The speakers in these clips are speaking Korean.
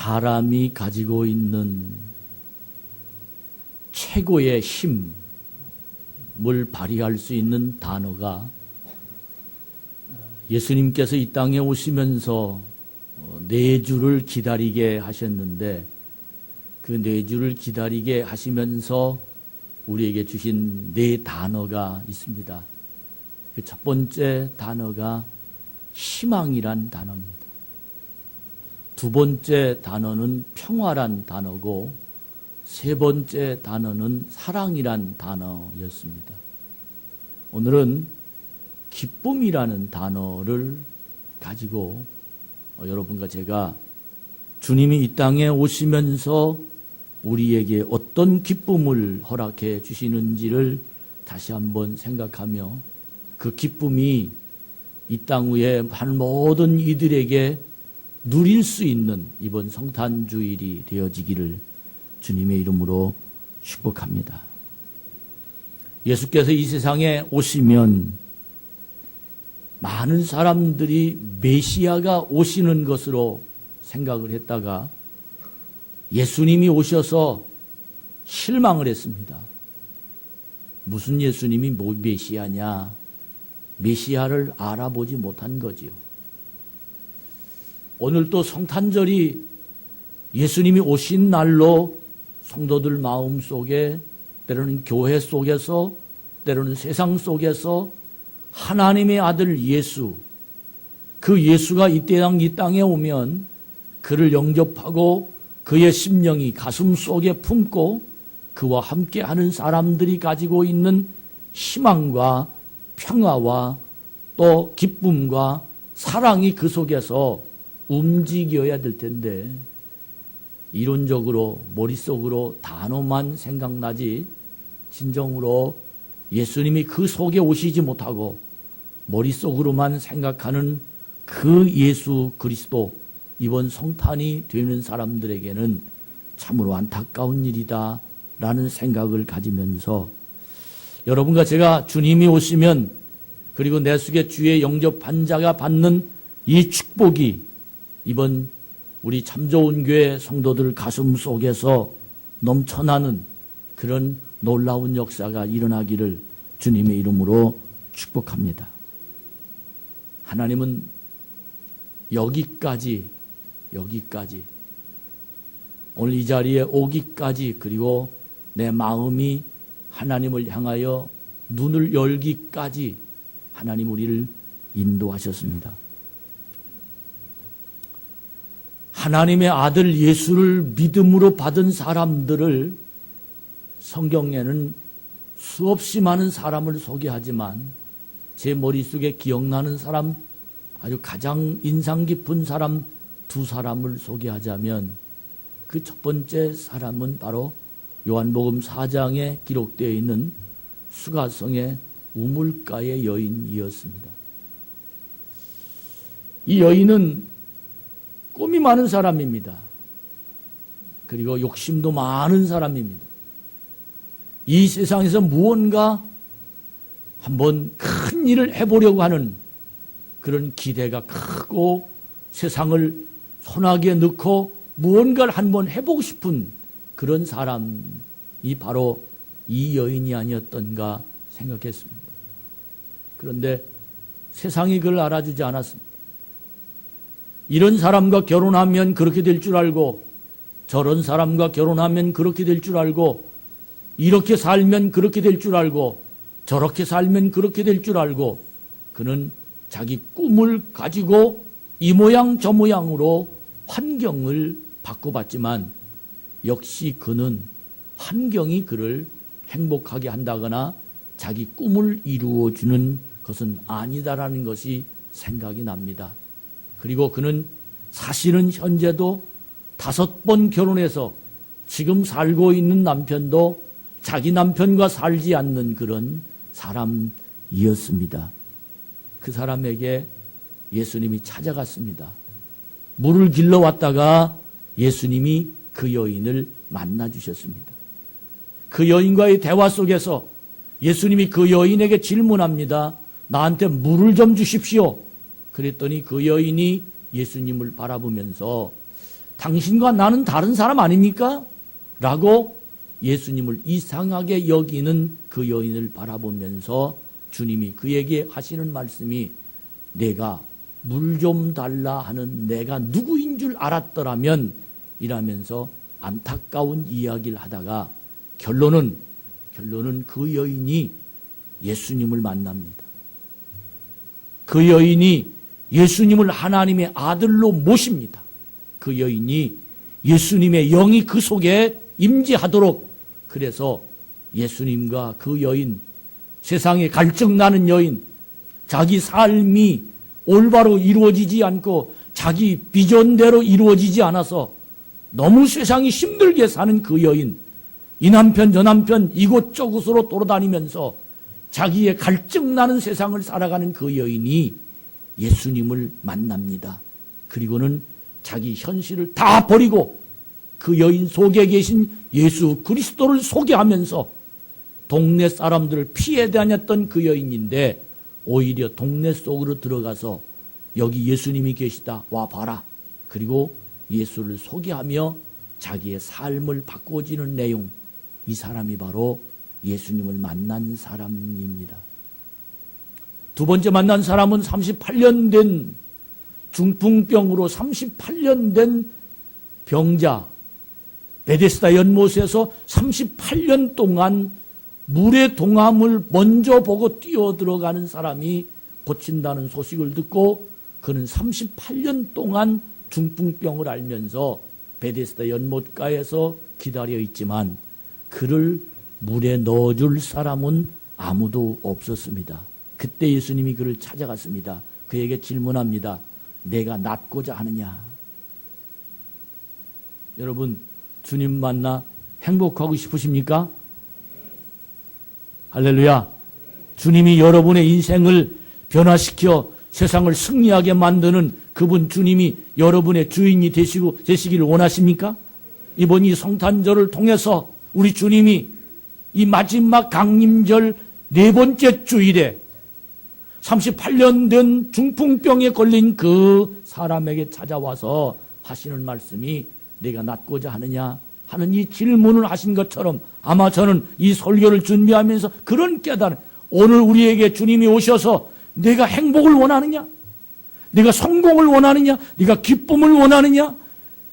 사람이 가지고 있는 최고의 힘을 발휘할 수 있는 단어가 예수님께서 이 땅에 오시면서 4주를 기다리게 하셨는데 그 4주를 기다리게 하시면서 우리에게 주신 4단어가 있습니다. 그 첫 번째 단어가 희망이란 단어입니다. 두 번째 단어는 평화란 단어고 세 번째 단어는 사랑이란 단어였습니다. 오늘은 기쁨이라는 단어를 가지고 여러분과 제가 주님이 이 땅에 오시면서 우리에게 어떤 기쁨을 허락해 주시는지를 다시 한번 생각하며 그 기쁨이 이 땅 위에 한 모든 이들에게 누릴 수 있는 이번 성탄주일이 되어지기를 주님의 이름으로 축복합니다. 예수께서 이 세상에 오시면 많은 사람들이 메시아가 오시는 것으로 생각을 했다가 예수님이 오셔서 실망을 했습니다. 무슨 예수님이 메시아냐? 메시아를 알아보지 못한 거지요. 오늘 또 성탄절이 예수님이 오신 날로 성도들 마음 속에 때로는 교회 속에서 때로는 세상 속에서 하나님의 아들 예수, 그 예수가 이 땅에 오면 그를 영접하고 그의 심령이 가슴 속에 품고 그와 함께하는 사람들이 가지고 있는 희망과 평화와 또 기쁨과 사랑이 그 속에서 움직여야 될 텐데 이론적으로 머릿속으로 단어만 생각나지 진정으로 예수님이 그 속에 오시지 못하고 머릿속으로만 생각하는 그 예수 그리스도 이번 성탄이 되는 사람들에게는 참으로 안타까운 일이다 라는 생각을 가지면서 여러분과 제가 주님이 오시면 그리고 내 속에 주의 영접한 자가 받는 이 축복이 이번 우리 참 좋은 교회 성도들 가슴 속에서 넘쳐나는 그런 놀라운 역사가 일어나기를 주님의 이름으로 축복합니다. 하나님은 여기까지 오늘 이 자리에 오기까지 그리고 내 마음이 하나님을 향하여 눈을 열기까지 하나님 우리를 인도하셨습니다. 하나님의 아들 예수를 믿음으로 받은 사람들을 성경에는 수없이 많은 사람을 소개하지만 제 머릿속에 기억나는 사람, 아주 가장 인상 깊은 사람 2사람을 소개하자면 그 첫 번째 사람은 바로 요한복음 4장에 기록되어 있는 수가성의 우물가의 여인이었습니다. 이 여인은 꿈이 많은 사람입니다. 그리고 욕심도 많은 사람입니다. 이 세상에서 무언가 한번 큰 일을 해보려고 하는 그런 기대가 크고 세상을 손아귀에 넣고 무언가를 한번 해보고 싶은 그런 사람이 바로 이 여인이 아니었던가 생각했습니다. 그런데 세상이 그걸 알아주지 않았습니다. 이런 사람과 결혼하면 그렇게 될 줄 알고 저런 사람과 결혼하면 그렇게 될 줄 알고 이렇게 살면 그렇게 될 줄 알고 저렇게 살면 그렇게 될 줄 알고 그는 자기 꿈을 가지고 이 모양 저 모양으로 환경을 바꿔봤지만 역시 그는 환경이 그를 행복하게 한다거나 자기 꿈을 이루어주는 것은 아니다라는 것이 생각이 납니다. 그리고 그는 사실은 현재도 5번 결혼해서 지금 살고 있는 남편도 자기 남편과 살지 않는 그런 사람이었습니다. 그 사람에게 예수님이 찾아갔습니다. 물을 길러왔다가 예수님이 그 여인을 만나주셨습니다. 그 여인과의 대화 속에서 예수님이 그 여인에게 질문합니다. 나한테 물을 좀 주십시오. 그랬더니 그 여인이 예수님을 바라보면서 당신과 나는 다른 사람 아닙니까? 라고 예수님을 이상하게 여기는 그 여인을 바라보면서 주님이 그에게 하시는 말씀이 내가 물 좀 달라 하는 내가 누구인 줄 알았더라면 이라면서 안타까운 이야기를 하다가 결론은 그 여인이 예수님을 만납니다. 그 여인이 예수님을 하나님의 아들로 모십니다. 그 여인이 예수님의 영이 그 속에 임재하도록 그래서 예수님과 그 여인, 세상에 갈증나는 여인, 자기 삶이 올바로 이루어지지 않고 자기 비전대로 이루어지지 않아서 너무 세상이 힘들게 사는 그 여인, 이 남편 저 남편 이곳저곳으로 돌아다니면서 자기의 갈증나는 세상을 살아가는 그 여인이 예수님을 만납니다. 그리고는 자기 현실을 다 버리고 그 여인 속에 계신 예수 그리스도를 소개하면서 동네 사람들을 피해 다녔던 그 여인인데 오히려 동네 속으로 들어가서 여기 예수님이 계시다 와 봐라. 그리고 예수를 소개하며 자기의 삶을 바꿔지는 내용, 이 사람이 바로 예수님을 만난 사람입니다. 두 번째 만난 사람은 38년 된 중풍병으로 38년 된 병자, 베데스다 연못에서 38년 동안 물의 동함을 먼저 보고 뛰어들어가는 사람이 고친다는 소식을 듣고 그는 38년 동안 중풍병을 앓면서 베데스다 연못가에서 기다려 있지만 그를 물에 넣어줄 사람은 아무도 없었습니다. 그때 예수님이 그를 찾아갔습니다. 그에게 질문합니다. 내가 낫고자 하느냐? 여러분, 주님 만나 행복하고 싶으십니까? 할렐루야. 주님이 여러분의 인생을 변화시켜 세상을 승리하게 만드는 그분 주님이 여러분의 주인이 되시기를 원하십니까? 이번 이 성탄절을 통해서 우리 주님이 이 마지막 강림절 네 번째 주일에 38년 된 중풍병에 걸린 그 사람에게 찾아와서 하시는 말씀이 내가 낫고자 하느냐 하는 이 질문을 하신 것처럼 아마 저는 이 설교를 준비하면서 그런 깨달음, 오늘 우리에게 주님이 오셔서 내가 행복을 원하느냐? 내가 성공을 원하느냐? 내가 기쁨을 원하느냐?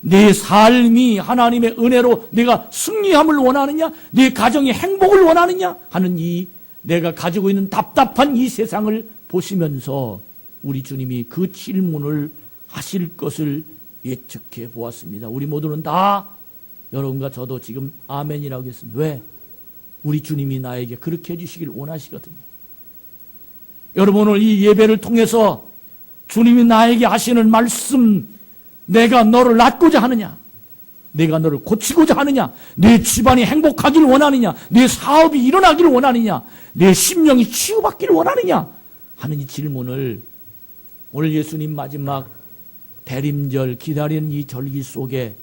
내 삶이 하나님의 은혜로 내가 승리함을 원하느냐? 내 가정의 행복을 원하느냐? 하는 이 내가 가지고 있는 답답한 이 세상을 보시면서 우리 주님이 그 질문을 하실 것을 예측해 보았습니다. 우리 모두는 다 여러분과 저도 지금 아멘이라고 했습니다. 왜? 우리 주님이 나에게 그렇게 해주시길 원하시거든요. 여러분 오늘 이 예배를 통해서 주님이 나에게 하시는 말씀, 내가 너를 낳고자 하느냐? 내가 너를 고치고자 하느냐? 내 집안이 행복하길 원하느냐? 내 사업이 일어나길 원하느냐? 내 심령이 치유받길 원하느냐? 하는 이 질문을 오늘 예수님 마지막 대림절 기다리는 이 절기 속에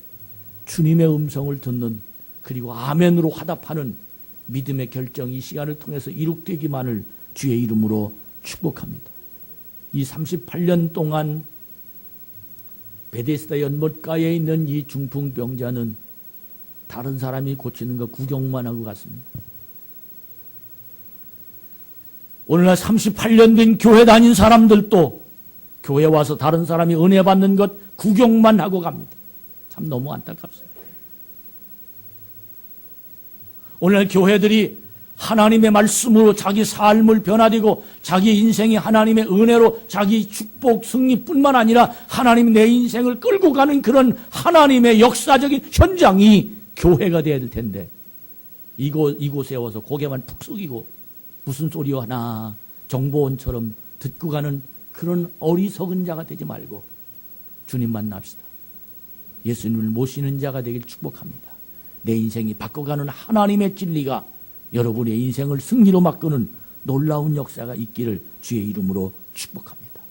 주님의 음성을 듣는 그리고 아멘으로 화답하는 믿음의 결정이 이 시간을 통해서 이룩되기만을 주의 이름으로 축복합니다. 이 38년 동안 베데스다 연못가에 있는 이 중풍병자는 다른 사람이 고치는 거 구경만 하고 갔습니다. 오늘날 38년 된 교회 다닌 사람들도 교회 와서 다른 사람이 은혜 받는 것 구경만 하고 갑니다. 참 너무 안타깝습니다. 오늘날 교회들이 하나님의 말씀으로 자기 삶을 변화되고 자기 인생이 하나님의 은혜로 자기 축복 승리뿐만 아니라 하나님이 내 인생을 끌고 가는 그런 하나님의 역사적인 현장이 교회가 되어야 될 텐데 이곳에 와서 고개만 푹 숙이고 무슨 소리 하나 정보원처럼 듣고 가는 그런 어리석은 자가 되지 말고 주님 만납시다. 예수님을 모시는 자가 되길 축복합니다. 내 인생이 바꿔가는 하나님의 진리가 여러분의 인생을 승리로 바꾸는 놀라운 역사가 있기를 주의 이름으로 축복합니다.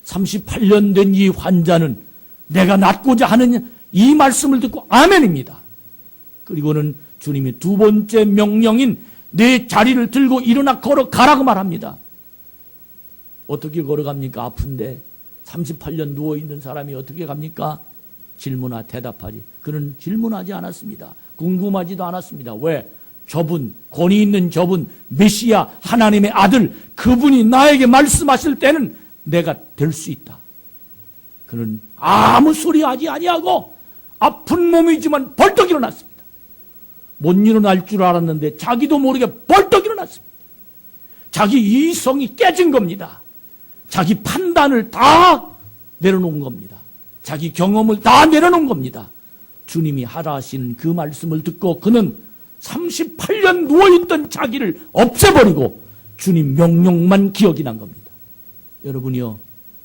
38년 된 이 환자는 내가 낫고자 하는 이 말씀을 듣고 아멘입니다. 그리고는 주님이 두 번째 명령인 내 자리를 들고 일어나 걸어가라고 말합니다. 어떻게 걸어갑니까? 아픈데 38년 누워있는 사람이 어떻게 갑니까? 질문하 대답하지. 그는 질문하지 않았습니다. 궁금하지도 않았습니다. 왜? 저분, 권위 있는 저분, 메시아, 하나님의 아들, 그분이 나에게 말씀하실 때는 내가 될 수 있다. 그는 아무 소리 하지 아니하고 아픈 몸이지만 벌떡 일어났습니다. 못 일어날 줄 알았는데 자기도 모르게 벌떡 일어났습니다. 자기 이성이 깨진 겁니다. 자기 판단을 다 내려놓은 겁니다. 자기 경험을 다 내려놓은 겁니다. 주님이 하라 하시는 그 말씀을 듣고 그는 38년 누워있던 자기를 없애버리고 주님 명령만 기억이 난 겁니다. 여러분이요,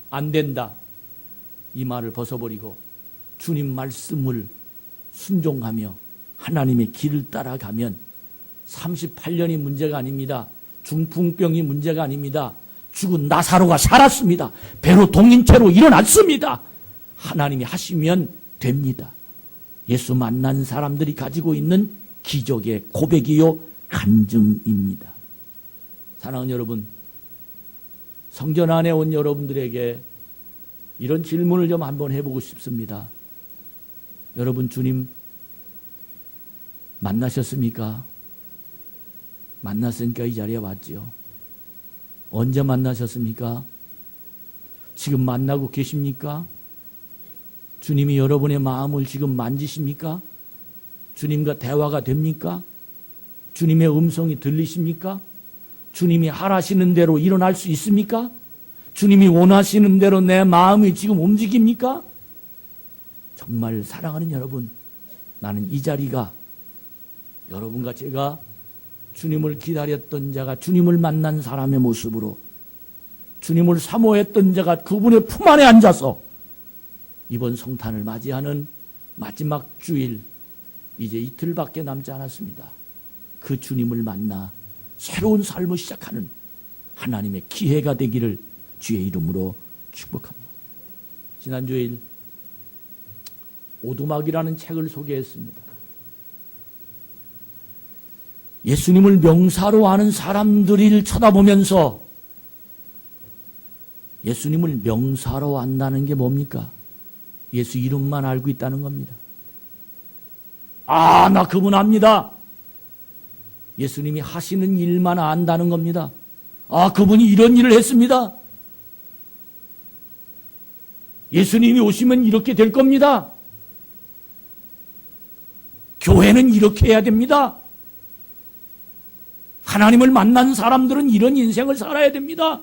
안 된다. 이 말을 벗어버리고 주님 말씀을 순종하며 하나님의 길을 따라가면 38년이 문제가 아닙니다. 중풍병이 문제가 아닙니다. 죽은 나사로가 살았습니다. 배로 동인체로 일어났습니다. 하나님이 하시면 됩니다. 예수 만난 사람들이 가지고 있는 기적의 고백이요 간증입니다. 사랑하는 여러분, 성전 안에 온 여러분들에게 이런 질문을 좀 한번 해보고 싶습니다. 여러분, 주님 만나셨습니까? 만났으니까 이 자리에 왔죠. 언제 만나셨습니까? 지금 만나고 계십니까? 주님이 여러분의 마음을 지금 만지십니까? 주님과 대화가 됩니까? 주님의 음성이 들리십니까? 주님이 하라시는 대로 일어날 수 있습니까? 주님이 원하시는 대로 내 마음이 지금 움직입니까? 정말 사랑하는 여러분, 나는 이 자리가 여러분과 제가 주님을 기다렸던 자가 주님을 만난 사람의 모습으로 주님을 사모했던 자가 그분의 품 안에 앉아서 이번 성탄을 맞이하는 마지막 주일, 이제 이틀밖에 남지 않았습니다. 그 주님을 만나 새로운 삶을 시작하는 하나님의 기회가 되기를 주의 이름으로 축복합니다. 지난 주일 오두막이라는 책을 소개했습니다. 예수님을 명사로 아는 사람들을 쳐다보면서 예수님을 명사로 안다는 게 뭡니까? 예수 이름만 알고 있다는 겁니다. 아, 나 그분 압니다. 예수님이 하시는 일만 안다는 겁니다. 아, 그분이 이런 일을 했습니다. 예수님이 오시면 이렇게 될 겁니다. 교회는 이렇게 해야 됩니다. 하나님을 만난 사람들은 이런 인생을 살아야 됩니다.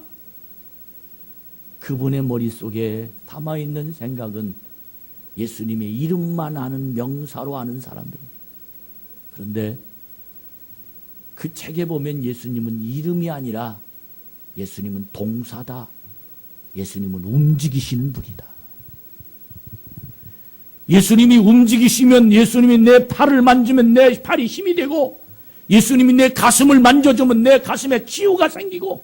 그분의 머릿속에 담아있는 생각은 예수님의 이름만 아는 명사로 아는 사람들입니다. 그런데 그 책에 보면 예수님은 이름이 아니라 예수님은 동사다. 예수님은 움직이시는 분이다. 예수님이 움직이시면 예수님이 내 팔을 만지면 내 팔이 힘이 되고 예수님이 내 가슴을 만져주면 내 가슴에 치유가 생기고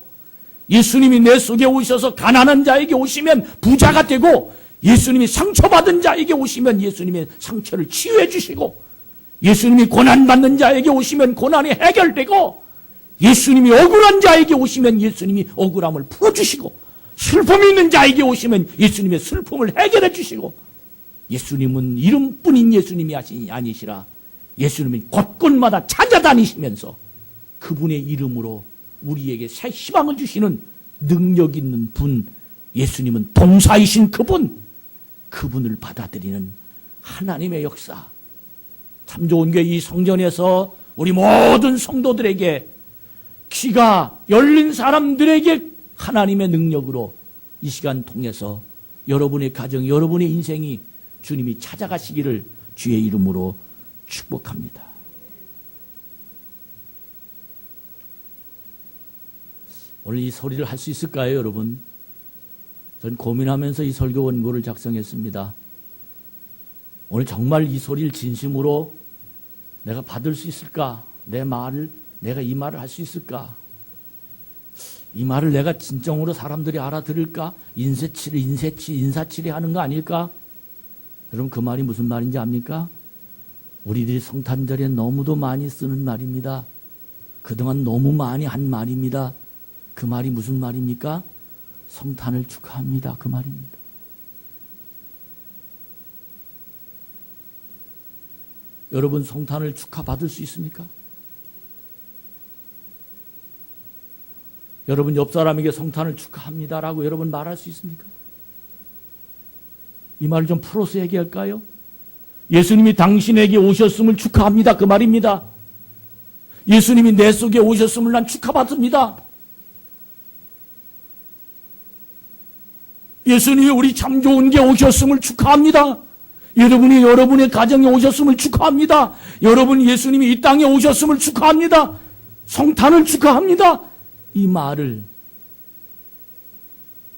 예수님이 내 속에 오셔서 가난한 자에게 오시면 부자가 되고 예수님이 상처받은 자에게 오시면 예수님의 상처를 치유해 주시고 예수님이 고난받는 자에게 오시면 고난이 해결되고 예수님이 억울한 자에게 오시면 예수님이 억울함을 풀어주시고 슬픔이 있는 자에게 오시면 예수님의 슬픔을 해결해 주시고 예수님은 이름뿐인 예수님이 아니시라 예수님은 곳곳마다 찾아다니시면서 그분의 이름으로 우리에게 새 희망을 주시는 능력 있는 분, 예수님은 동사이신 그분을 받아들이는 하나님의 역사. 참 좋은 게 이 성전에서 우리 모든 성도들에게 귀가 열린 사람들에게 하나님의 능력으로 이 시간 통해서 여러분의 가정, 여러분의 인생이 주님이 찾아가시기를 주의 이름으로 축복합니다. 오늘 이 소리를 할 수 있을까요, 여러분? 전 고민하면서 이 설교 원고를 작성했습니다. 오늘 정말 이 소리를 진심으로 내가 받을 수 있을까? 내가 이 말을 할 수 있을까? 이 말을 내가 진정으로 사람들이 알아들을까? 인사치레 하는 거 아닐까? 여러분, 그 말이 무슨 말인지 압니까? 우리들이 성탄절에 너무도 많이 쓰는 말입니다. 그동안 너무 많이 한 말입니다. 그 말이 무슨 말입니까? 성탄을 축하합니다. 그 말입니다. 여러분 성탄을 축하받을 수 있습니까? 여러분 옆 사람에게 성탄을 축하합니다라고 여러분 말할 수 있습니까? 이 말을 좀 풀어서 얘기할까요? 예수님이 당신에게 오셨음을 축하합니다. 그 말입니다. 예수님이 내 속에 오셨음을 난 축하받습니다. 예수님이 우리 참 좋은 게 오셨음을 축하합니다. 여러분이 여러분의 가정에 오셨음을 축하합니다. 여러분 예수님이 이 땅에 오셨음을 축하합니다. 성탄을 축하합니다. 이 말을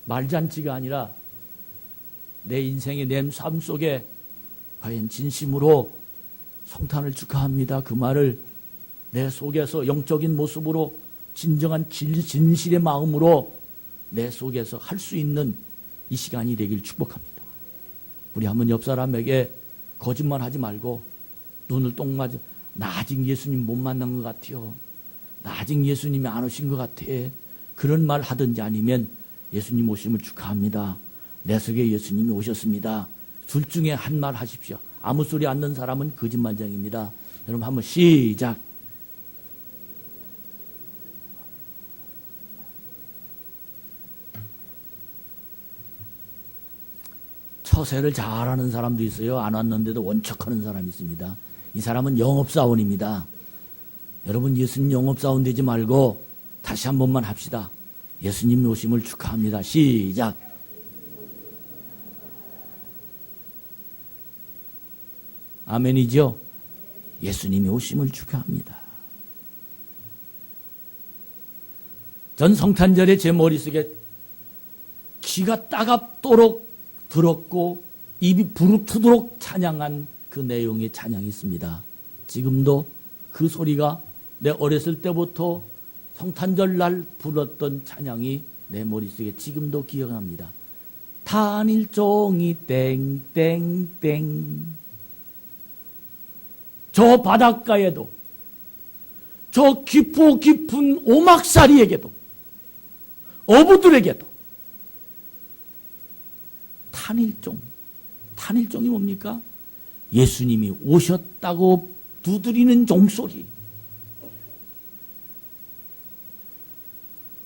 말잔치가 아니라 내 인생의 내 삶 속에 과연 진심으로 성탄을 축하합니다. 그 말을 내 속에서 영적인 모습으로 진정한 진실의 마음으로 내 속에서 할 수 있는 이 시간이 되길 축복합니다. 우리 한번 옆 사람에게 거짓말하지 말고 눈을 똥 맞아 나 아직 예수님 못 만난 것 같아요. 나 아직 예수님이 안 오신 것 같아. 그런 말 하든지 아니면 예수님 오심을 축하합니다. 내 속에 예수님이 오셨습니다. 둘 중에 한 말 하십시오. 아무 소리 안 듣는 사람은 거짓말쟁입니다. 여러분 한번 시작. 처세를 잘하는 사람도 있어요. 안 왔는데도 원척하는 사람이 있습니다. 이 사람은 영업사원입니다. 여러분 예수님 영업사원 되지 말고 다시 한 번만 합시다. 예수님 오심을 축하합니다. 시작. 아멘이죠? 예수님이 오심을 축하합니다. 전 성탄절에 제 머릿속에 귀가 따갑도록 들었고 입이 부르트도록 찬양한 그 내용의 찬양이 있습니다. 지금도 그 소리가 내 어렸을 때부터 성탄절 날 불렀던 찬양이 내 머릿속에 지금도 기억납니다. 탄일종이 땡땡땡. 저 바닷가에도 저 깊고 깊은 오막살이에게도 어부들에게도 탄일종이 뭡니까? 예수님이 오셨다고 두드리는 종소리.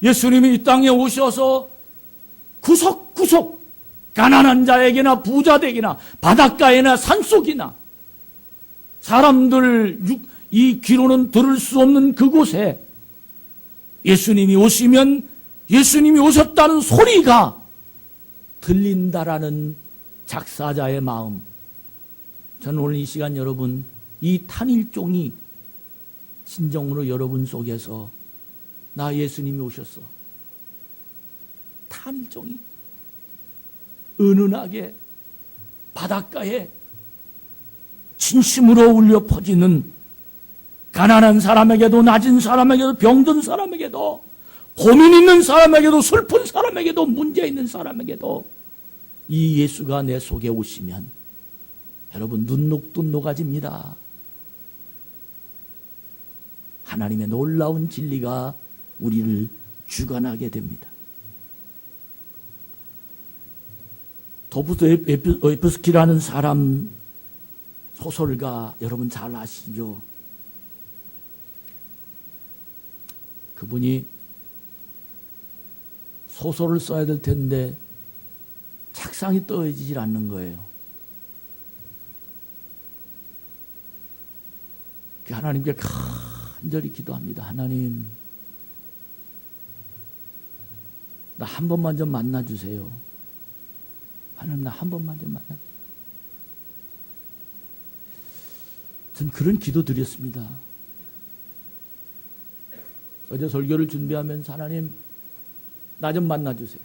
예수님이 이 땅에 오셔서 구석구석 가난한 자에게나 부자되게나 바닷가에나 산속이나 사람들 이 귀로는 들을 수 없는 그곳에 예수님이 오시면 예수님이 오셨다는 소리가 들린다라는 작사자의 마음. 저는 오늘 이 시간 여러분 이 탄일종이 진정으로 여러분 속에서 나 예수님이 오셨어. 탄일종이 은은하게 바닷가에 진심으로 울려 퍼지는 가난한 사람에게도 낮은 사람에게도 병든 사람에게도 고민 있는 사람에게도 슬픈 사람에게도 문제 있는 사람에게도 이 예수가 내 속에 오시면 여러분 눈녹도 녹아집니다. 하나님의 놀라운 진리가 우리를 주관하게 됩니다. 도스토옙스키라는 사람 소설가 여러분 잘 아시죠? 그분이 소설을 써야 될 텐데 책상이 떠지질 않는 거예요. 하나님께 간절히 기도합니다. 하나님, 나 한 번만 좀 만나주세요. 하나님, 나 한 번만 좀 만나주세요. 전 그런 기도 드렸습니다. 어제 설교를 준비하면서 하나님, 나 좀 만나주세요.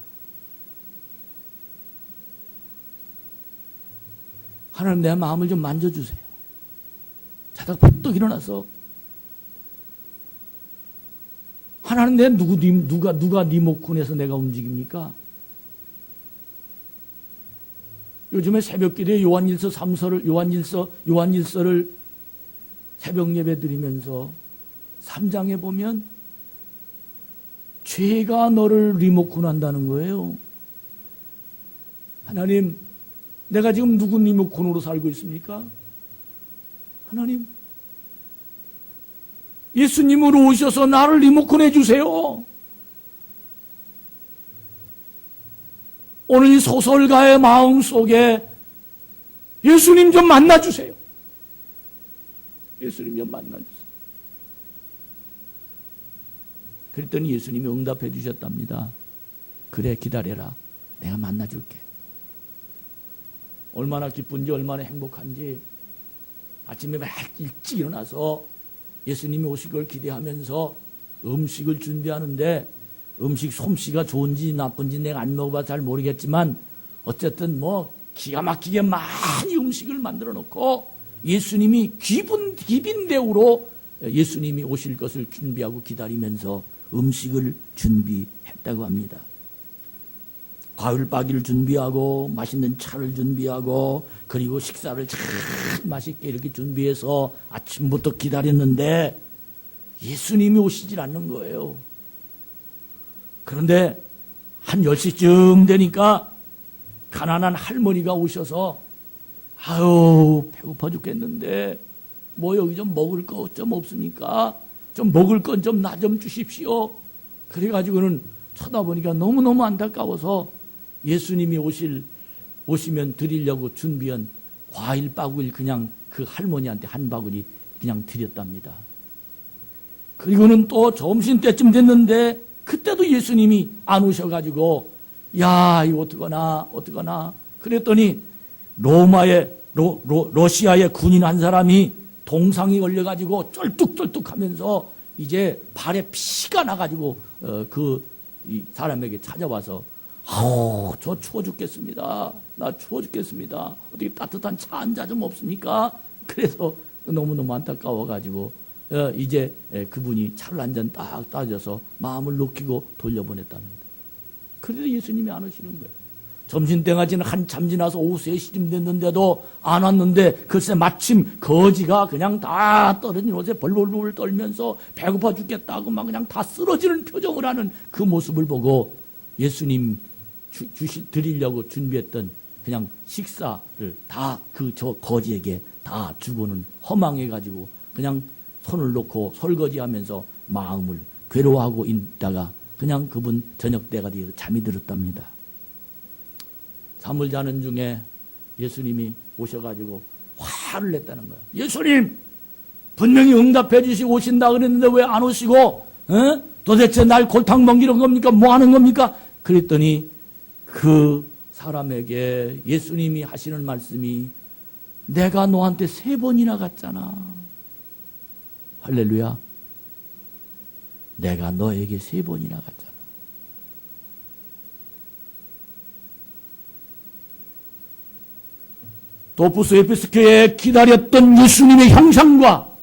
하나님, 내 마음을 좀 만져주세요. 자다가 벌떡 일어나서 하나님, 내 누가 네 목훈에서 내가 움직입니까? 요즘에 새벽기도에 요한일서 3서를 요한일서를 새벽 예배 드리면서 3장에 보면 죄가 너를 리모컨한다는 거예요. 하나님, 내가 지금 누구 리모컨으로 살고 있습니까? 하나님, 예수님으로 오셔서 나를 리모컨해 주세요. 오늘 이 소설가의 마음 속에 예수님 좀 만나주세요. 예수님 좀 만나주세요. 그랬더니 예수님이 응답해 주셨답니다. 그래, 기다려라. 내가 만나줄게. 얼마나 기쁜지, 얼마나 행복한지. 아침에 막 일찍 일어나서 예수님이 오실 걸 기대하면서 음식을 준비하는데, 음식 솜씨가 좋은지 나쁜지 내가 안 먹어봐서 잘 모르겠지만 어쨌든 뭐 기가 막히게 많이 음식을 만들어 놓고 예수님이 기빈 대우로 예수님이 오실 것을 준비하고 기다리면서 음식을 준비했다고 합니다. 과일바기를 준비하고 맛있는 차를 준비하고 그리고 식사를 참 맛있게 이렇게 준비해서 아침부터 기다렸는데 예수님이 오시질 않는 거예요. 그런데 한 10시쯤 되니까 가난한 할머니가 오셔서 아유, 배고파 죽겠는데 뭐 여기 좀 먹을 거 좀 없습니까? 좀 먹을 건 좀 나 좀 주십시오. 그래가지고는 쳐다보니까 너무너무 안타까워서 예수님이 오시면 드리려고 준비한 과일 바구니 그냥 그 할머니한테 한 바구니 그냥 드렸답니다. 그리고는 또 점심때쯤 됐는데 그때도 예수님이 안 오셔가지고 야, 이거 어떡하나 그랬더니 러시아의 군인 한 사람이 동상이 걸려가지고 쩔뚝쩔뚝하면서 이제 발에 피가 나가지고 이 사람에게 찾아와서 저 추워 죽겠습니다. 나 추워 죽겠습니다. 어떻게 따뜻한 차 한 잔 좀 없습니까? 그래서 너무너무 안타까워가지고 이제 그분이 차를 한 잔 딱 따져서 마음을 녹이고 돌려보냈답니다. 그래도 예수님이 안 오시는 거예요. 점심때가 한참 지나서 오후 3시쯤 됐는데도 안 왔는데 글쎄 마침 거지가 그냥 다 떨어진 옷에 벌벌벌 떨면서 배고파 죽겠다고 막 그냥 다 쓰러지는 표정을 하는 그 모습을 보고 예수님 드리려고 준비했던 그냥 식사를 다 저 거지에게 다 주고는 허망해가지고 그냥 손을 놓고 설거지하면서 마음을 괴로워하고 있다가 그냥 그분 저녁 때가 되어서 잠이 들었답니다. 잠을 자는 중에 예수님이 오셔가지고 화를 냈다는 거예요. 예수님, 분명히 응답해 주시고 오신다 그랬는데 왜 안 오시고 도대체 날 골탕 먹이는 겁니까? 뭐 하는 겁니까? 그랬더니 그 사람에게 예수님이 하시는 말씀이 내가 너한테 3번이나 갔잖아. 할렐루야. 내가 너에게 3번이나 갔잖아. 도푸스 에베소교회에 기다렸던 예수님의 형상과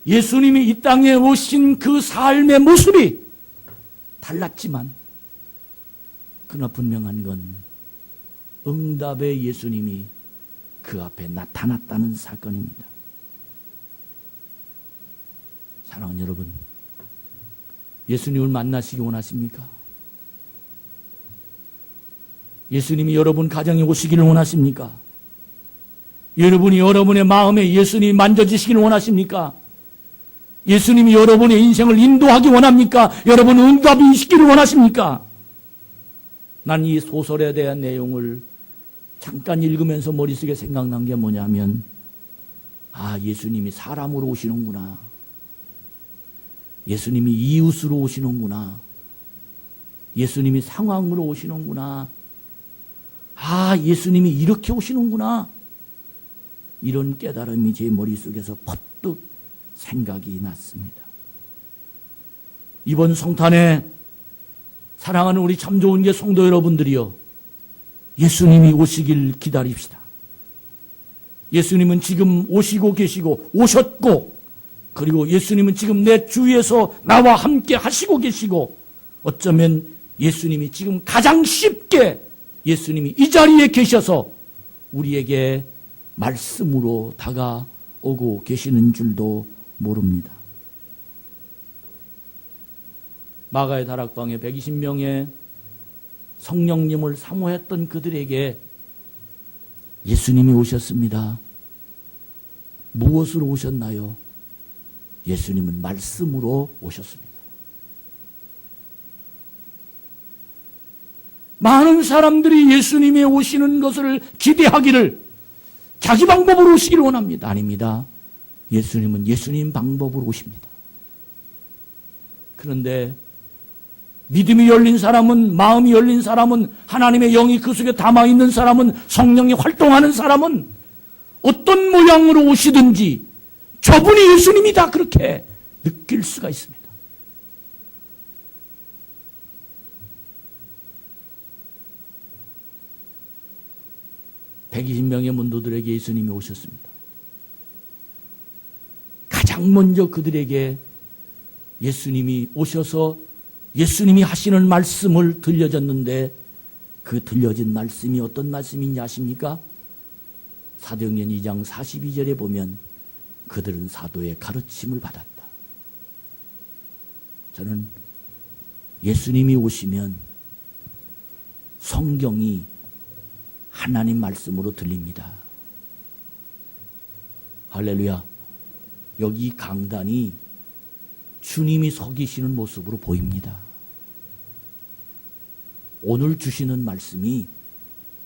예수님이 이 땅에 오신 그 삶의 모습이 달랐지만 그러나 분명한 건 응답의 예수님이 그 앞에 나타났다는 사건입니다. 사랑하는 여러분, 예수님을 만나시기 원하십니까? 예수님이 여러분 가정에 오시기를 원하십니까? 여러분이 여러분의 마음에 예수님이 만져지시기를 원하십니까? 예수님이 여러분의 인생을 인도하기 원합니까? 여러분 응답이 있기를 원하십니까? 난 이 소설에 대한 내용을 잠깐 읽으면서 머릿속에 생각난 게 뭐냐면 예수님이 사람으로 오시는구나. 예수님이 이웃으로 오시는구나. 예수님이 상황으로 오시는구나. 예수님이 이렇게 오시는구나. 이런 깨달음이 제 머릿속에서 퍼뜩 생각이 났습니다. 이번 성탄에 사랑하는 우리 참 좋은 게 성도 여러분들이요, 예수님이 오시길 기다립시다. 예수님은 지금 오시고 계시고 오셨고, 그리고 예수님은 지금 내 주위에서 나와 함께 하시고 계시고, 어쩌면 예수님이 지금 가장 쉽게 예수님이 이 자리에 계셔서 우리에게 말씀으로 다가오고 계시는 줄도 모릅니다. 마가의 다락방에 120명의 성령님을 사모했던 그들에게 예수님이 오셨습니다. 무엇으로 오셨나요? 예수님은 말씀으로 오셨습니다. 많은 사람들이 예수님이 오시는 것을 기대하기를 자기 방법으로 오시기를 원합니다. 아닙니다. 예수님은 예수님 방법으로 오십니다. 그런데 믿음이 열린 사람은, 마음이 열린 사람은, 하나님의 영이 그 속에 담아있는 사람은, 성령이 활동하는 사람은 어떤 모양으로 오시든지 저분이 예수님이다 그렇게 느낄 수가 있습니다. (120명의) 문도들에게 예수님이 오셨습니다. 가장 먼저 그들에게 예수님이 오셔서 예수님이 하시는 말씀을 들려줬는데, 그 들려진 말씀이 어떤 말씀인지 아십니까? 사도행전 2장 42절에 보면 그들은 사도의 가르침을 받았다. 저는 예수님이 오시면 성경이 하나님 말씀으로 들립니다. 할렐루야. 여기 강단이 주님이 서 계시는 모습으로 보입니다. 오늘 주시는 말씀이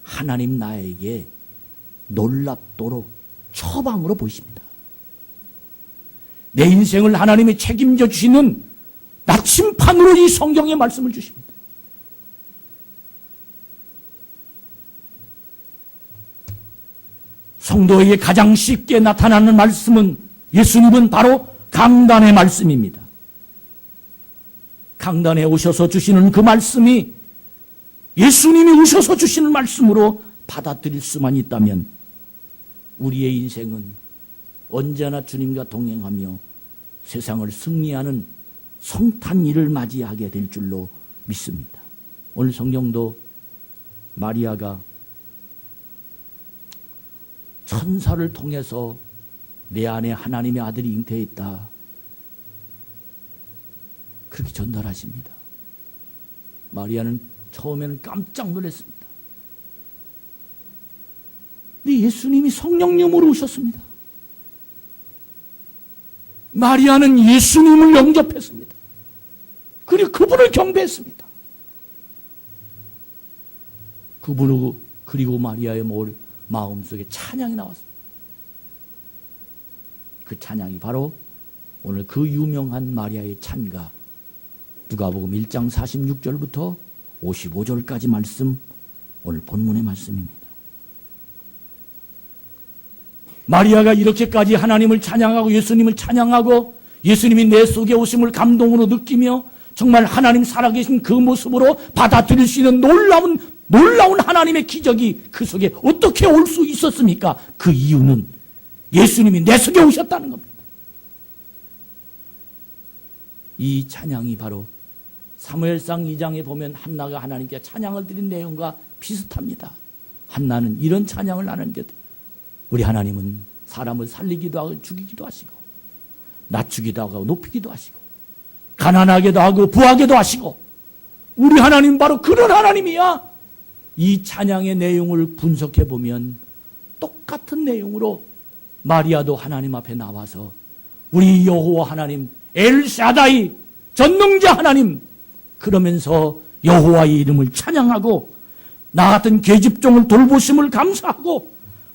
하나님 나에게 놀랍도록 처방으로 보이십니다. 내 인생을 하나님이 책임져 주시는 나침판으로 이 성경의 말씀을 주십니다. 성도에게 가장 쉽게 나타나는 말씀은, 예수님은 바로 강단의 말씀입니다. 강단에 오셔서 주시는 그 말씀이 예수님이 오셔서 주시는 말씀으로 받아들일 수만 있다면 우리의 인생은 언제나 주님과 동행하며 세상을 승리하는 성탄일을 맞이하게 될 줄로 믿습니다. 오늘 성경도 마리아가 천사를 통해서 내 안에 하나님의 아들이 잉태했다, 그렇게 전달하십니다. 마리아는 처음에는 깜짝 놀랐습니다. 근데 예수님이 성령님으로 오셨습니다. 마리아는 예수님을 영접했습니다. 그리고 그분을 경배했습니다. 그리고 마리아의 마음속에 찬양이 나왔습니다. 그 찬양이 바로 오늘 그 유명한 마리아의 찬가, 누가복음 1장 46절부터 55절까지 말씀, 오늘 본문의 말씀입니다. 마리아가 이렇게까지 하나님을 찬양하고 예수님을 찬양하고 예수님이 내 속에 오심을 감동으로 느끼며 정말 하나님 살아계신 그 모습으로 받아들일 수 있는 놀라운 하나님의 기적이 그 속에 어떻게 올 수 있었습니까? 그 이유는 예수님이 내 속에 오셨다는 겁니다. 이 찬양이 바로 사무엘상 2장에 보면 한나가 하나님께 찬양을 드린 내용과 비슷합니다. 한나는 이런 찬양을 하나님께, 우리 하나님은 사람을 살리기도 하고 죽이기도 하시고 낮추기도 하고 높이기도 하시고 가난하게도 하고 부하게도 하시고, 우리 하나님 바로 그런 하나님이야. 이 찬양의 내용을 분석해 보면 똑같은 내용으로 마리아도 하나님 앞에 나와서 우리 여호와 하나님 엘샤다이 전능자 하나님 그러면서 여호와의 이름을 찬양하고 나 같은 계집종을 돌보심을 감사하고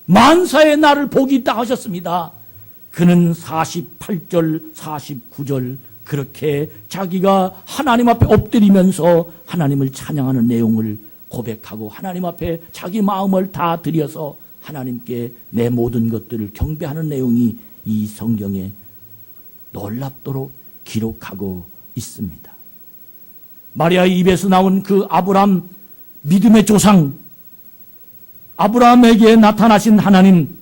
만사의 날을 복이 있다 하셨습니다. 그는 48절 49절 그렇게 자기가 하나님 앞에 엎드리면서 하나님을 찬양하는 내용을 고백하고 하나님 앞에 자기 마음을 다 드려서 하나님께 내 모든 것들을 경배하는 내용이 이 성경에 놀랍도록 기록하고 있습니다. 마리아의 입에서 나온 그 아브라함 믿음의 조상, 아브라함에게 나타나신 하나님,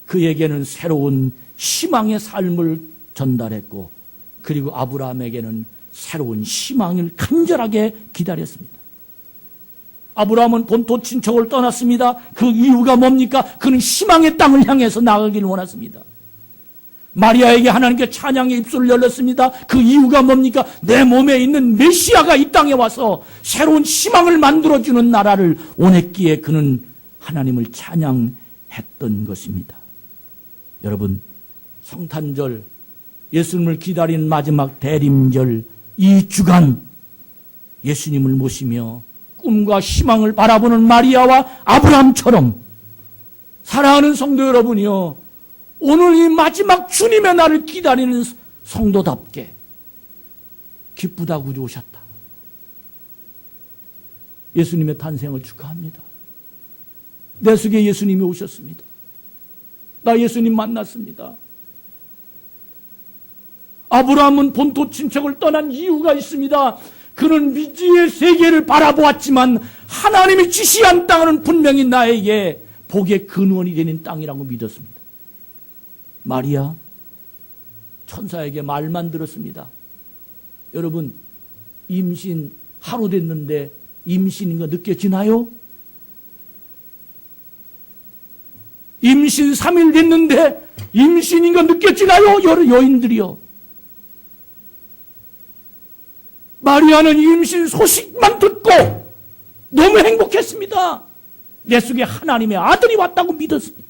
그에게는 새로운 희망의 삶을 전달했고, 그리고 아브라함에게는 새로운 희망을 간절하게 기다렸습니다. 아브라함은 본토 친척을 떠났습니다. 그 이유가 뭡니까? 그는 희망의 땅을 향해서 나가기를 원했습니다. 마리아에게 하나님께 찬양의 입술을 열렸습니다. 그 이유가 뭡니까? 내 몸에 있는 메시아가 이 땅에 와서 새로운 희망을 만들어주는 나라를 원했기에 그는 하나님을 찬양했던 것입니다. 여러분, 성탄절, 예수님을 기다리는 마지막 대림절, 이 주간 예수님을 모시며 꿈과 희망을 바라보는 마리아와 아브라함처럼 사랑하는 성도 여러분이요, 오늘 이 마지막 주님의 날을 기다리는 성도답게 기쁘다 구주 오셨다. 예수님의 탄생을 축하합니다. 내 속에 예수님이 오셨습니다. 나 예수님 만났습니다. 아브라함은 본토 친척을 떠난 이유가 있습니다. 그는 미지의 세계를 바라보았지만 하나님이 지시한 땅은 분명히 나에게 복의 근원이 되는 땅이라고 믿었습니다. 마리아 천사에게 말만 들었습니다. 여러분, 임신 하루 됐는데 임신인 거 느껴지나요? 임신 3일 됐는데 임신인 거 느껴지나요? 여인들이요. 마리아는 임신 소식만 듣고 너무 행복했습니다. 내 속에 하나님의 아들이 왔다고 믿었습니다.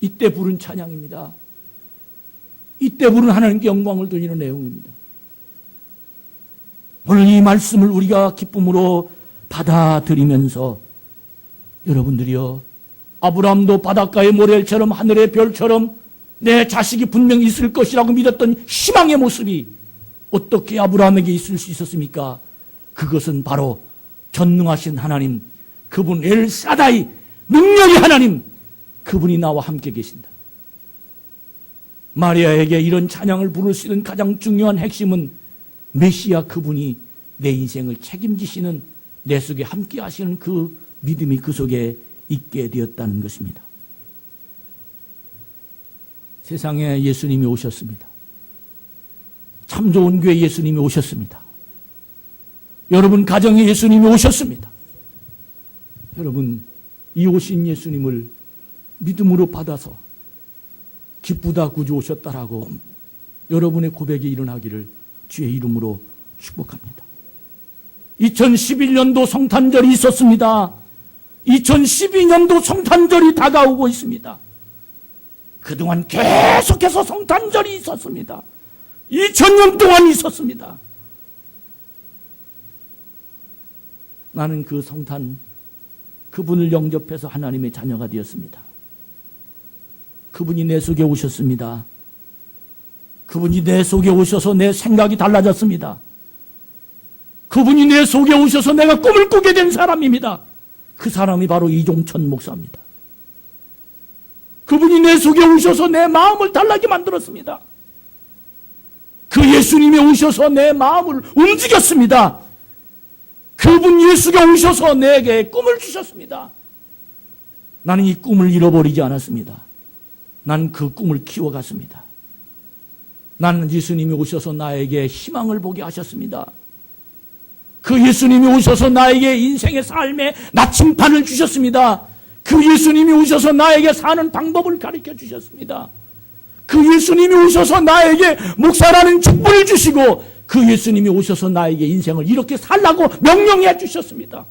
이때 부른 찬양입니다. 이때 부른 하나님께 영광을 돌리는 내용입니다. 오늘 이 말씀을 우리가 기쁨으로 받아들이면서 여러분들이요, 아브라함도 바닷가의 모래처럼 하늘의 별처럼 내 자식이 분명히 있을 것이라고 믿었던 희망의 모습이 어떻게 아브라함에게 있을 수 있었습니까? 그것은 바로 전능하신 하나님, 그분 엘사다이, 능력의 하나님, 그분이 나와 함께 계신다. 마리아에게 이런 찬양을 부를 수 있는 가장 중요한 핵심은 메시아 그분이 내 인생을 책임지시는, 내 속에 함께 하시는 그 믿음이 그 속에 있게 되었다는 것입니다. 세상에 예수님이 오셨습니다. 참 좋은 교회 예수님이 오셨습니다. 여러분 가정에 예수님이 오셨습니다. 여러분, 이 오신 예수님을 믿음으로 받아서 기쁘다 구주 오셨다라고 여러분의 고백이 일어나기를 주의 이름으로 축복합니다. 2011년도 성탄절이 있었습니다. 2012년도 성탄절이 다가오고 있습니다. 그동안 계속해서 성탄절이 있었습니다. 2000년 동안 있었습니다. 나는 그 성탄, 그분을 영접해서 하나님의 자녀가 되었습니다. 그분이 내 속에 오셨습니다. 그분이 내 속에 오셔서 내 생각이 달라졌습니다. 그분이 내 속에 오셔서 내가 꿈을 꾸게 된 사람입니다. 그 사람이 바로 이종천 목사입니다. 그분이 내 속에 오셔서 내 마음을 달라게 만들었습니다. 그 예수님이 오셔서 내 마음을 움직였습니다. 그분 예수가 오셔서 내게 꿈을 주셨습니다. 나는 이 꿈을 잃어버리지 않았습니다. 난 그 꿈을 키워갔습니다. 나는 예수님이 오셔서 나에게 희망을 보게 하셨습니다. 그 예수님이 오셔서 나에게 인생의 삶의 나침판을 주셨습니다. 그 예수님이 오셔서 나에게 사는 방법을 가르쳐 주셨습니다. 그 예수님이 오셔서 나에게 목사라는 직분을 주시고, 그 예수님이 오셔서 나에게 인생을 이렇게 살라고 명령해 주셨습니다.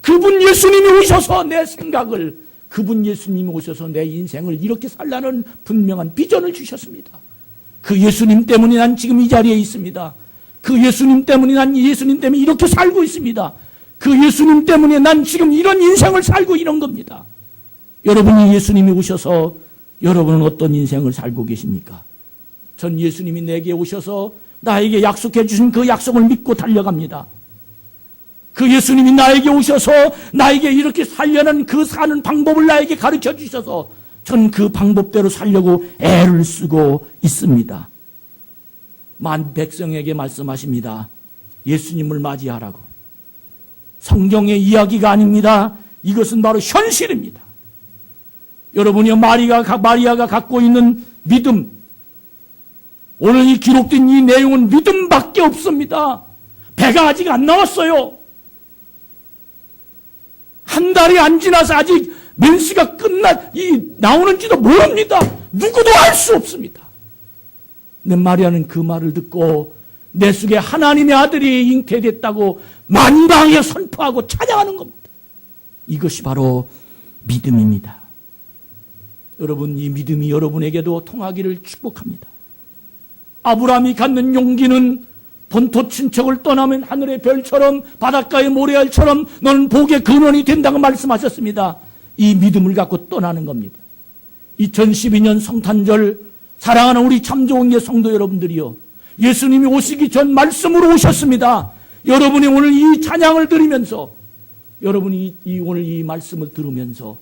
그분 예수님이 오셔서 내 생각을, 그분 예수님이 오셔서 내 인생을 이렇게 살라는 분명한 비전을 주셨습니다. 그 예수님 때문에 난 지금 이 자리에 있습니다. 그 예수님 때문에 난 예수님 때문에 이렇게 살고 있습니다. 그 예수님 때문에 난 지금 이런 인생을 살고 이런 겁니다. 여러분이 예수님이 오셔서 여러분은 어떤 인생을 살고 계십니까? 전 예수님이 내게 오셔서 나에게 약속해 주신 그 약속을 믿고 달려갑니다. 그 예수님이 나에게 오셔서 나에게 이렇게 살려는 그 사는 방법을 나에게 가르쳐 주셔서 전 그 방법대로 살려고 애를 쓰고 있습니다. 만 백성에게 말씀하십니다. 예수님을 맞이하라고. 성경의 이야기가 아닙니다. 이것은 바로 현실입니다. 여러분이 마리아가 갖고 있는 믿음, 오늘 이 기록된 이 내용은 믿음밖에 없습니다. 배가 아직 안 나왔어요. 한 달이 안 지나서 아직 면시가 나오는지도 모릅니다. 누구도 알 수 없습니다. 내 마리아는 그 말을 듣고 내 속에 하나님의 아들이 잉태됐다고 만방에 선포하고 찬양하는 겁니다. 이것이 바로 믿음입니다. 여러분, 이 믿음이 여러분에게도 통하기를 축복합니다. 아브라함이 갖는 용기는 본토 친척을 떠나면 하늘의 별처럼 바닷가의 모래알처럼 너는 복의 근원이 된다고 말씀하셨습니다. 이 믿음을 갖고 떠나는 겁니다. 2012년 성탄절 사랑하는 우리 참 좋은 게 성도 여러분들이요, 예수님이 오시기 전 말씀으로 오셨습니다. 여러분이 오늘 이 찬양을 들으면서, 여러분이 오늘 이 말씀을 들으면서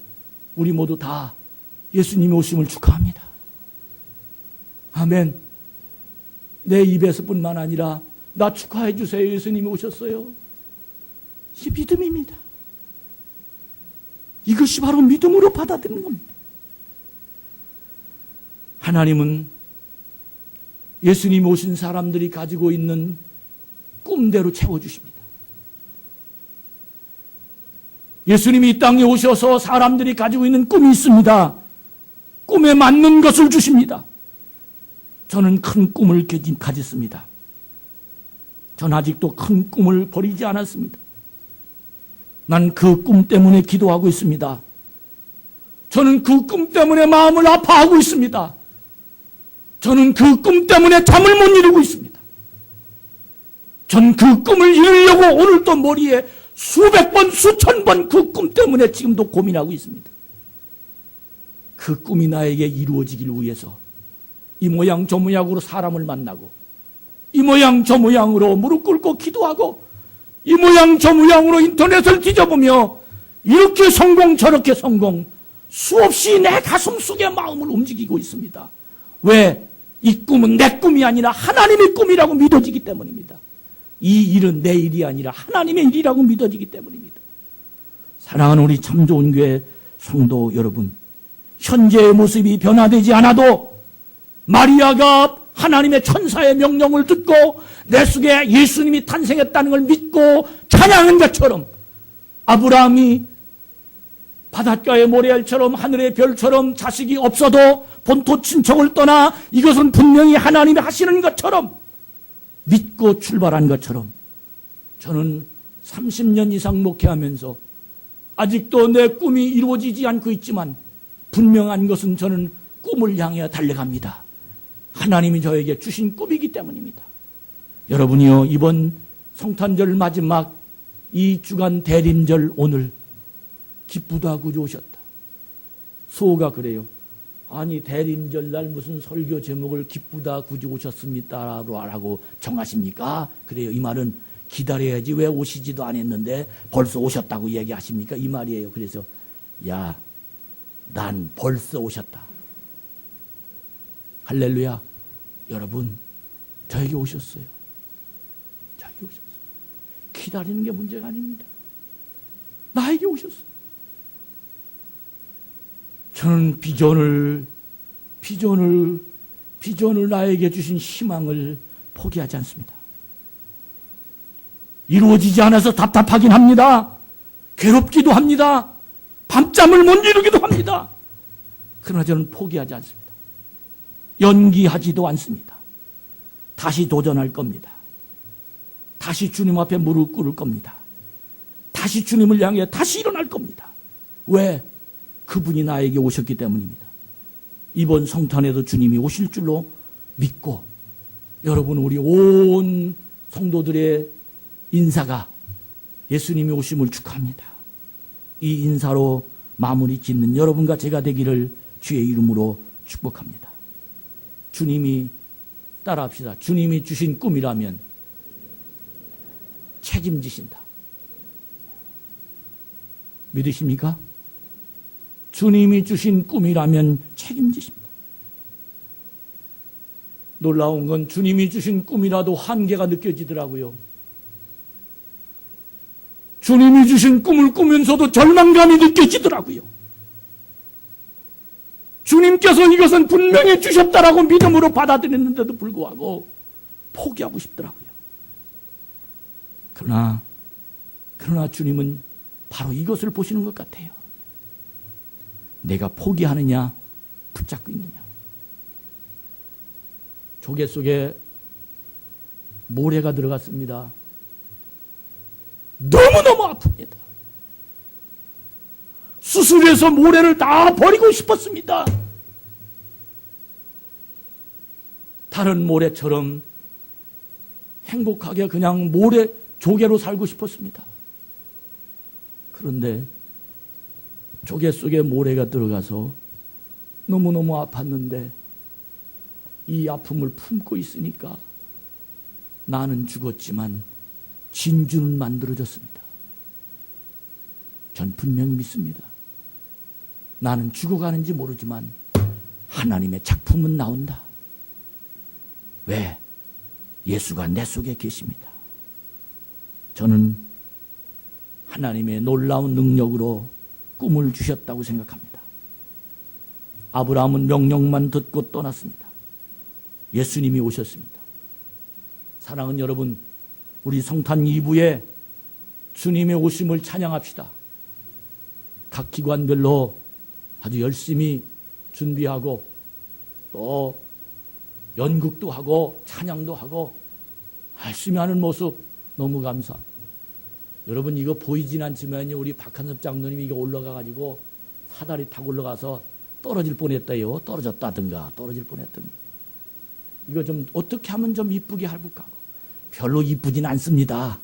우리 모두 다 예수님이 오심을 축하합니다. 아멘. 내 입에서뿐만 아니라 나 축하해 주세요. 예수님이 오셨어요. 이게 믿음입니다. 이것이 바로 믿음으로 받아들이는 겁니다. 하나님은 예수님이 오신 사람들이 가지고 있는 꿈대로 채워주십니다. 예수님이 이 땅에 오셔서 사람들이 가지고 있는 꿈이 있습니다. 꿈에 맞는 것을 주십니다. 저는 큰 꿈을 가졌습니다. 전 아직도 큰 꿈을 버리지 않았습니다. 난 그 꿈 때문에 기도하고 있습니다. 저는 그 꿈 때문에 마음을 아파하고 있습니다. 저는 그 꿈 때문에 잠을 못 이루고 있습니다. 전 그 꿈을 이루려고 오늘도 머리에 수백 번, 수천 번 그 꿈 때문에 지금도 고민하고 있습니다. 그 꿈이 나에게 이루어지길 위해서 이 모양 저 모양으로 사람을 만나고, 이 모양 저 모양으로 무릎 꿇고 기도하고, 이 모양 저 모양으로 인터넷을 뒤져보며 이렇게 성공 저렇게 성공, 수없이 내 가슴 속에 마음을 움직이고 있습니다. 왜? 이 꿈은 내 꿈이 아니라 하나님의 꿈이라고 믿어지기 때문입니다. 이 일은 내 일이 아니라 하나님의 일이라고 믿어지기 때문입니다. 사랑하는 우리 참 좋은 교회 성도 여러분, 현재의 모습이 변화되지 않아도 마리아가 하나님의 천사의 명령을 듣고 내 속에 예수님이 탄생했다는 걸 믿고 찬양한 것처럼, 아브라함이 바닷가의 모래알처럼 하늘의 별처럼 자식이 없어도 본토 친척을 떠나 이것은 분명히 하나님이 하시는 것처럼 믿고 출발한 것처럼, 저는 30년 이상 목회하면서 아직도 내 꿈이 이루어지지 않고 있지만 분명한 것은 저는 꿈을 향해 달려갑니다. 하나님이 저에게 주신 꿈이기 때문입니다. 여러분이요, 이번 성탄절 마지막 이 주간 대림절 오늘 기쁘다 구주 오셨다. 소가 그래요. 아니 대림절 날 무슨 설교 제목을 기쁘다 구주 오셨습니다 라고 정하십니까? 그래요. 이 말은 기다려야지 왜 오시지도 않았는데 벌써 오셨다고 얘기하십니까? 이 말이에요. 그래서 야, 난 벌써 오셨다. 할렐루야. 여러분, 저에게 오셨어요. 저에게 오셨어요. 기다리는 게 문제가 아닙니다. 나에게 오셨어요. 저는 비전을 나에게 주신 희망을 포기하지 않습니다. 이루어지지 않아서 답답하긴 합니다. 괴롭기도 합니다. 밤잠을 못 이루기도 합니다. 그러나 저는 포기하지 않습니다. 연기하지도 않습니다. 다시 도전할 겁니다. 다시 주님 앞에 무릎 꿇을 겁니다. 다시 주님을 향해 다시 일어날 겁니다. 왜? 그분이 나에게 오셨기 때문입니다. 이번 성탄에도 주님이 오실 줄로 믿고, 여러분, 우리 온 성도들의 인사가 예수님이 오심을 축하합니다. 이 인사로 마무리 짓는 여러분과 제가 되기를 주의 이름으로 축복합니다. 주님이, 따라합시다. 주님이 주신 꿈이라면 책임지신다. 믿으십니까? 주님이 주신 꿈이라면 책임지십니다. 놀라운 건 주님이 주신 꿈이라도 한계가 느껴지더라고요. 주님이 주신 꿈을 꾸면서도 절망감이 느껴지더라고요. 주님께서 이것은 분명히 주셨다라고 믿음으로 받아들였는데도 불구하고 포기하고 싶더라고요. 그러나 주님은 바로 이것을 보시는 것 같아요. 내가 포기하느냐, 붙잡고 있느냐. 조개 속에 모래가 들어갔습니다. 너무너무 아픕니다. 수술해서 모래를 다 버리고 싶었습니다. 다른 모래처럼 행복하게 그냥 모래 조개로 살고 싶었습니다. 그런데 조개 속에 모래가 들어가서 너무너무 아팠는데 이 아픔을 품고 있으니까 나는 죽었지만 진주는 만들어졌습니다. 전 분명히 믿습니다. 나는 죽어가는지 모르지만 하나님의 작품은 나온다. 왜? 예수가 내 속에 계십니다. 저는 하나님의 놀라운 능력으로 꿈을 주셨다고 생각합니다. 아브라함은 명령만 듣고 떠났습니다. 예수님이 오셨습니다. 사랑하는 여러분, 우리 성탄 2부에 주님의 오심을 찬양합시다. 각 기관별로 아주 열심히 준비하고 또 연극도 하고 찬양도 하고 열심히 하는 모습 너무 감사합니다. 여러분 이거 보이진 않지만 우리 박한섭 장로님이 이거 올라가가지고 사다리 타고 올라가서 떨어질 뻔했다요. 떨어졌다든가 떨어질 뻔했던가. 이거 좀 어떻게 하면 좀 이쁘게 해볼까? 별로 이쁘진 않습니다.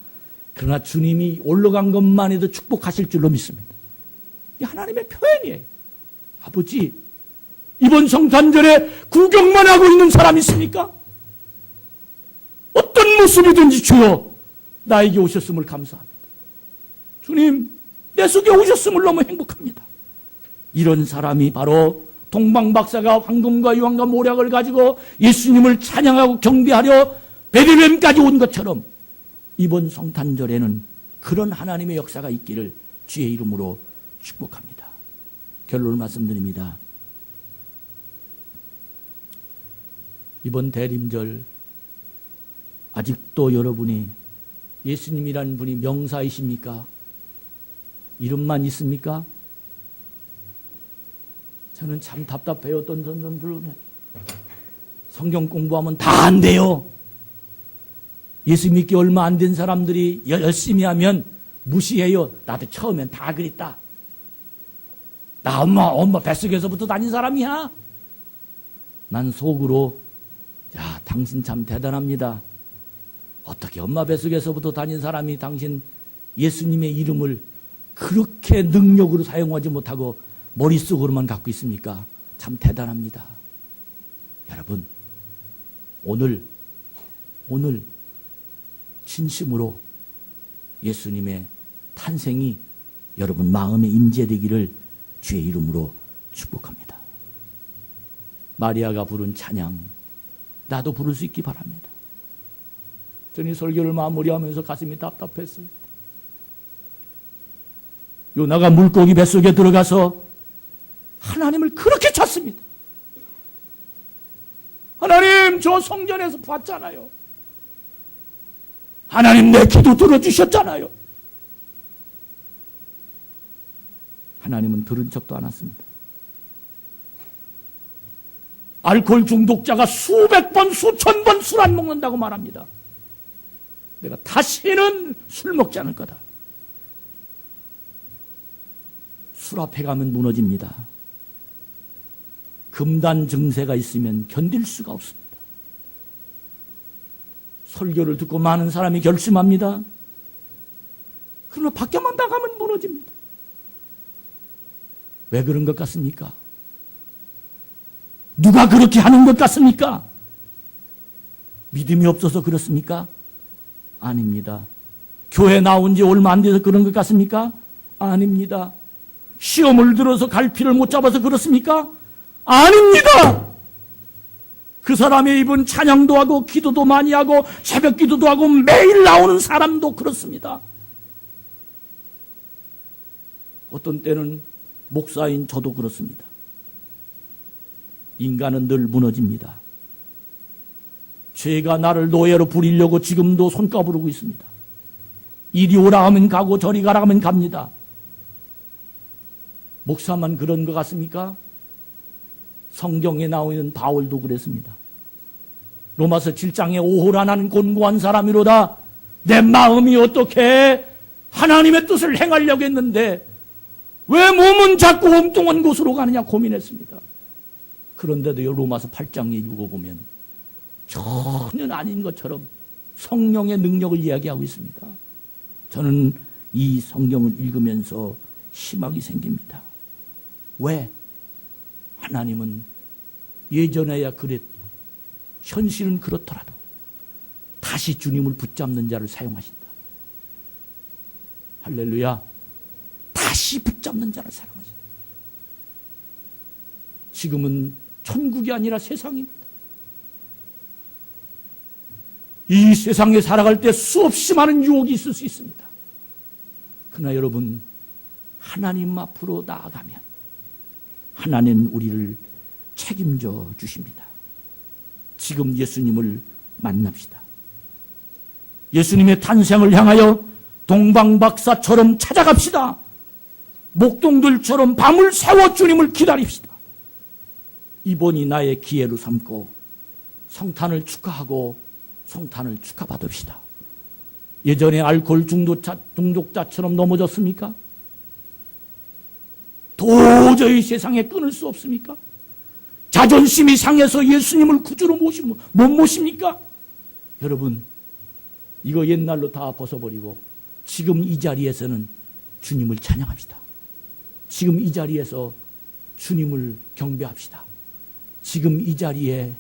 그러나 주님이 올라간 것만 해도 축복하실 줄로 믿습니다. 이 하나님의 표현이에요. 아버지, 이번 성탄절에 구경만 하고 있는 사람 있습니까? 어떤 모습이든지 주여 나에게 오셨음을 감사합니다. 주님, 내 속에 오셨음을 너무 행복합니다. 이런 사람이 바로 동방박사가 황금과 유황과 모략을 가지고 예수님을 찬양하고 경배하려 베들레헴까지 온 것처럼 이번 성탄절에는 그런 하나님의 역사가 있기를 주의 이름으로 축복합니다. 결론을 말씀드립니다. 이번 대림절 아직도 여러분이 예수님이라는 분이 명사이십니까? 이름만 있습니까? 저는 참 답답해요. 어떤 사람 들으면 성경 공부하면 다 안 돼요. 예수 믿기 얼마 안 된 사람들이 열심히 하면 무시해요. 나도 처음엔 다 그랬다. 나 엄마 뱃속에서부터 다닌 사람이야. 난 속으로 야, 당신 참 대단합니다. 어떻게 엄마 뱃속에서부터 다닌 사람이 당신 예수님의 이름을 그렇게 능력으로 사용하지 못하고 머릿속으로만 갖고 있습니까? 참 대단합니다. 여러분, 오늘 진심으로 예수님의 탄생이 여러분 마음에 임재되기를 주의 이름으로 축복합니다. 마리아가 부른 찬양, 나도 부를 수 있기 바랍니다. 저는 이 설교를 마무리하면서 가슴이 답답했어요. 요나가 물고기 뱃속에 들어가서 하나님을 그렇게 찾습니다. 하나님, 저 성전에서 봤잖아요. 하나님, 내 기도 들어주셨잖아요. 하나님은 들은 척도 않았습니다. 알코올 중독자가 수백 번, 수천 번 술 안 먹는다고 말합니다. 내가 다시는 술 먹지 않을 거다. 술 앞에 가면 무너집니다. 금단 증세가 있으면 견딜 수가 없습니다. 설교를 듣고 많은 사람이 결심합니다. 그러나 밖에만 나가면 무너집니다. 왜 그런 것 같습니까? 누가 그렇게 하는 것 같습니까? 믿음이 없어서 그렇습니까? 아닙니다. 교회 나온 지 얼마 안 돼서 그런 것 같습니까? 아닙니다. 시험을 들어서 갈피를 못 잡아서 그렇습니까? 아닙니다. 그 사람의 입은 찬양도 하고 기도도 많이 하고 새벽 기도도 하고 매일 나오는 사람도 그렇습니다. 어떤 때는 목사인 저도 그렇습니다. 인간은 늘 무너집니다. 죄가 나를 노예로 부리려고 지금도 손까부르고 있습니다. 이리 오라 하면 가고 저리 가라 하면 갑니다. 목사만 그런 것 같습니까? 성경에 나오는 바울도 그랬습니다. 로마서 7장에 오호라 나는 곤고한 사람이로다. 내 마음이 어떻게 하나님의 뜻을 행하려고 했는데 왜 몸은 자꾸 엉뚱한 곳으로 가느냐 고민했습니다. 그런데도 로마서 8장에 읽어보면 전혀 아닌 것처럼 성령의 능력을 이야기하고 있습니다. 저는 이 성경을 읽으면서 희망이 생깁니다. 왜? 하나님은 예전에야 그랬고 현실은 그렇더라도 다시 주님을 붙잡는 자를 사용하신다. 할렐루야. 다시 붙잡는 자를 사용하신다. 지금은 천국이 아니라 세상입니다. 이 세상에 살아갈 때 수없이 많은 유혹이 있을 수 있습니다. 그러나 여러분, 하나님 앞으로 나아가면 하나님은 우리를 책임져 주십니다. 지금 예수님을 만납시다. 예수님의 탄생을 향하여 동방박사처럼 찾아갑시다. 목동들처럼 밤을 새워 주님을 기다립시다. 이번이 나의 기회로 삼고 성탄을 축하하고 성탄을 축하받읍시다. 예전에 알코올 중독자처럼 넘어졌습니까? 도저히 세상에 끊을 수 없습니까? 자존심이 상해서 예수님을 구주로 못 모십니까? 여러분, 이거 옛날로 다 벗어버리고 지금 이 자리에서는 주님을 찬양합시다. 지금 이 자리에서 주님을 경배합시다. 지금 이 자리에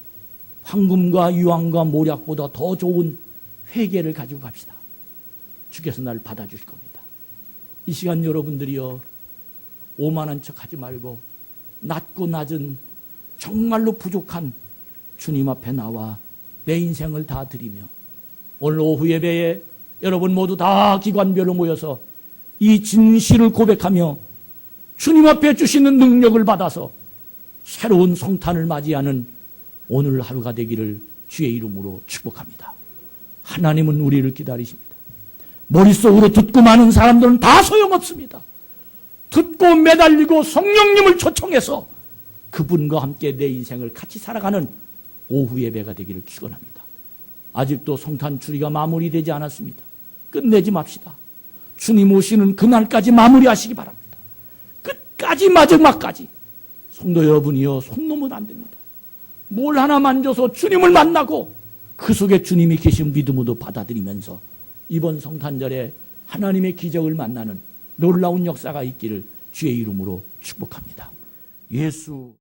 황금과 유황과 모략보다 더 좋은 회개를 가지고 갑시다. 주께서 나를 받아주실 겁니다. 이 시간 여러분들이요, 오만한 척하지 말고 낮고 낮은 정말로 부족한 주님 앞에 나와 내 인생을 다 드리며 오늘 오후 예배에 여러분 모두 다 기관별로 모여서 이 진실을 고백하며 주님 앞에 주시는 능력을 받아서 새로운 성탄을 맞이하는 오늘 하루가 되기를 주의 이름으로 축복합니다. 하나님은 우리를 기다리십니다. 머릿속으로 듣고 마는 사람들은 다 소용없습니다. 듣고 매달리고 성령님을 초청해서 그분과 함께 내 인생을 같이 살아가는 오후 예배가 되기를 축원합니다. 아직도 성탄 주리가 마무리되지 않았습니다. 끝내지 맙시다. 주님 오시는 그날까지 마무리하시기 바랍니다. 끝까지 마지막까지. 성도 여러분이요, 손 놓으면 안 됩니다. 뭘 하나 만져서 주님을 만나고 그 속에 주님이 계신 믿음으로 받아들이면서 이번 성탄절에 하나님의 기적을 만나는 놀라운 역사가 있기를 주의 이름으로 축복합니다. 예수